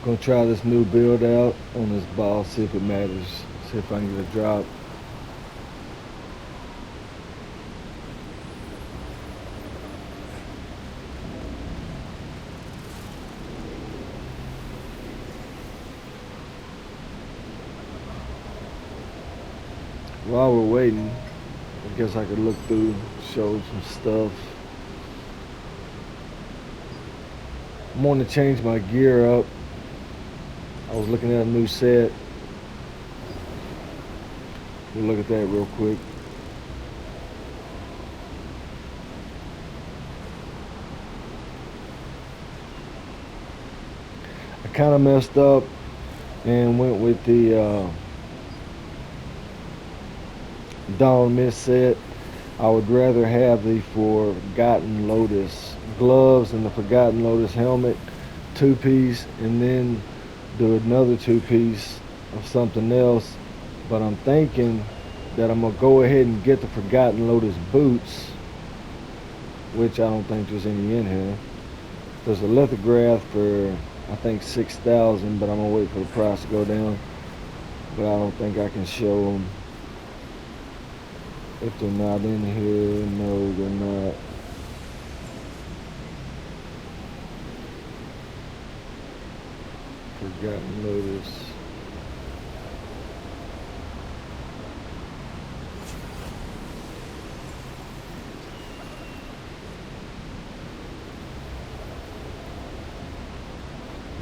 Gonna try this new build out on this ball, see if it matters, see if I can get a drop. While we're waiting, I guess I could look through, show some stuff. I'm wanting to change my gear up. I was looking at a new set. We'll look at that real quick. I kind of messed up and went with the Dawn Mist set. I would rather have the Forgotten Lotus gloves and the Forgotten Lotus helmet, two-piece, and then do another two-piece of something else. But I'm thinking that I'm gonna go ahead and get the Forgotten Lotus boots, which I don't think there's any in here. There's a lithograph for I think 6,000, but I'm gonna wait for the price to go down. But I don't think I can show them if they're not in here. No, they're not. Forgotten Lotus.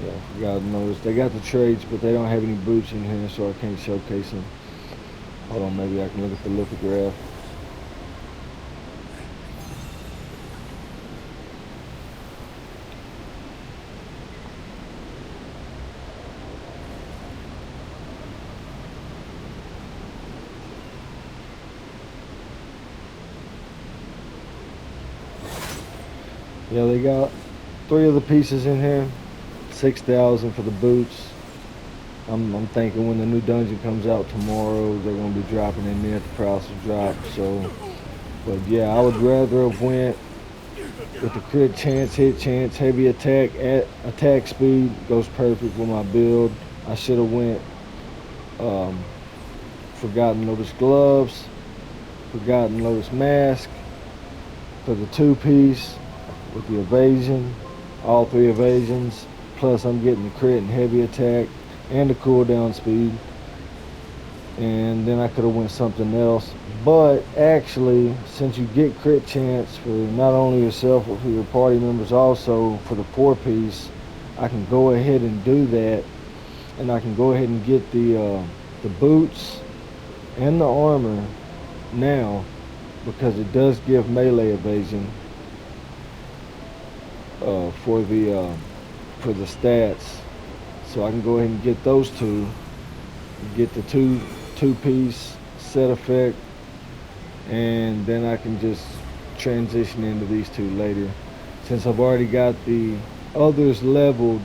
Yeah, Forgotten Lotus. They got the trades, but they don't have any boots in here, so I can't showcase them. Hold on, maybe I can look at the lithograph. Yeah, they got 3 of the pieces in here. 6,000 for the boots. I'm thinking when the new dungeon comes out tomorrow, they're gonna be dropping in there. The price will drop. So, but yeah, I would rather have went with the crit chance, hit chance, heavy attack, attack speed goes perfect with my build. I should have went Forgotten Lotus gloves, Forgotten Lotus mask for the two-piece with the evasion, all 3 evasions. Plus I'm getting the crit and heavy attack and the cooldown speed. And then I could have went something else. But actually, since you get crit chance for not only yourself but for your party members also for the 4-piece, I can go ahead and do that. And I can go ahead and get the boots and the armor now because it does give melee evasion for the stats. So I can go ahead and get those two, get the two-piece set effect, and then I can just transition into these 2 later. Since I've already got the others leveled,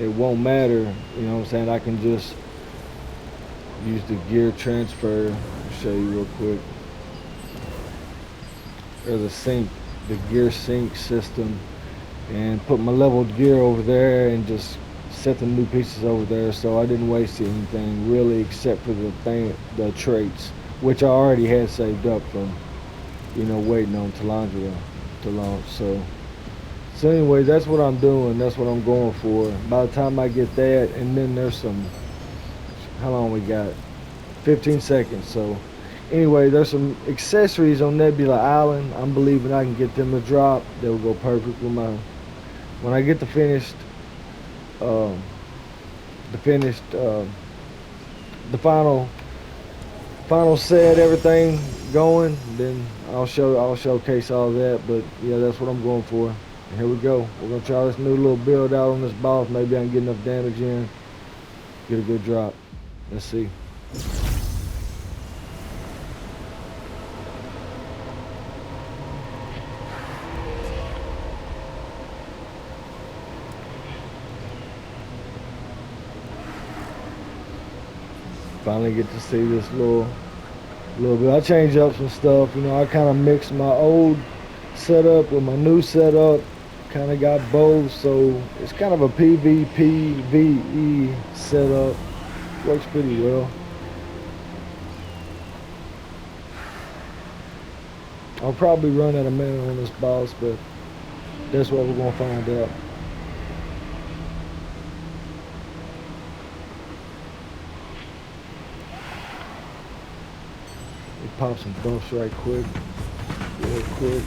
it won't matter, you know what I'm saying? I can just use the gear transfer. I'll show you real quick. Or the gear sync system, and put my leveled gear over there and just set the new pieces over there. So I didn't waste anything really except for the traits, which I already had saved up from, waiting on Talandra to launch. So anyway, that's what I'm doing. That's what I'm going for. By the time I get that, and then there's some, how long we got? 15 seconds. So anyway, there's some accessories on Nebula Island. I'm believing I can get them to drop. They'll go perfect with my, when I get the final set, everything going, then I'll showcase all that. But yeah, that's what I'm going for. And here we go. We're gonna try this new little build out on this boss. Maybe I can get enough damage in, get a good drop. Let's see. Finally get to see this little bit. I changed up some stuff. I kind of mixed my old setup with my new setup. kind of got both, so it's kind of a PvPvE setup. Works pretty well. I'll probably run out of mana on this boss, but that's what we're gonna find out. We pop some buffs right quick, real quick.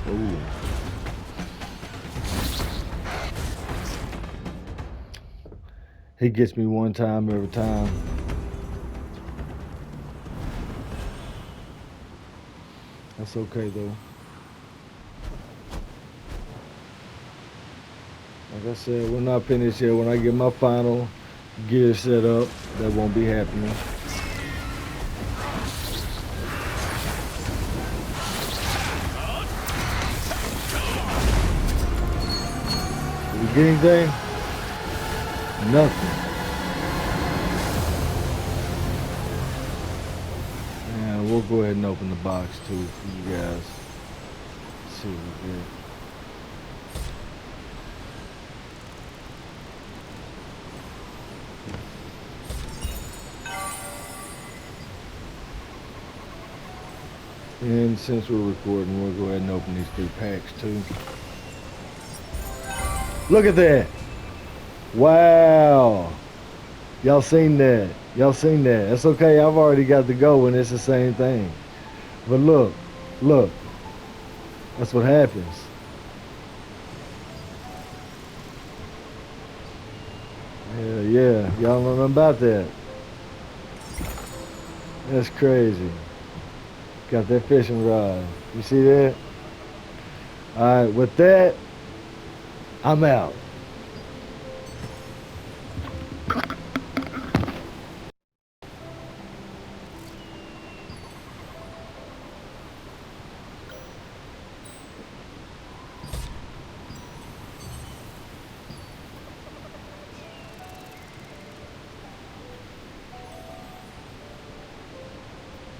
Ooh. He gets me one time every time. That's okay though. Like I said, we're not finished yet. When I get my final gear set up, that won't be happening. Did we get anything? Nothing. And we'll go ahead and open the box too for you guys. Let's see what we get. And since we're recording, we'll go ahead and open these 3 packs too. Look at that! Wow! Y'all seen that? Y'all seen that? That's okay, I've already got the go and it's the same thing. But look, look. That's what happens. Yeah, y'all know nothing about that. That's crazy. Got that fishing rod. You see that? Alright, with that, I'm out.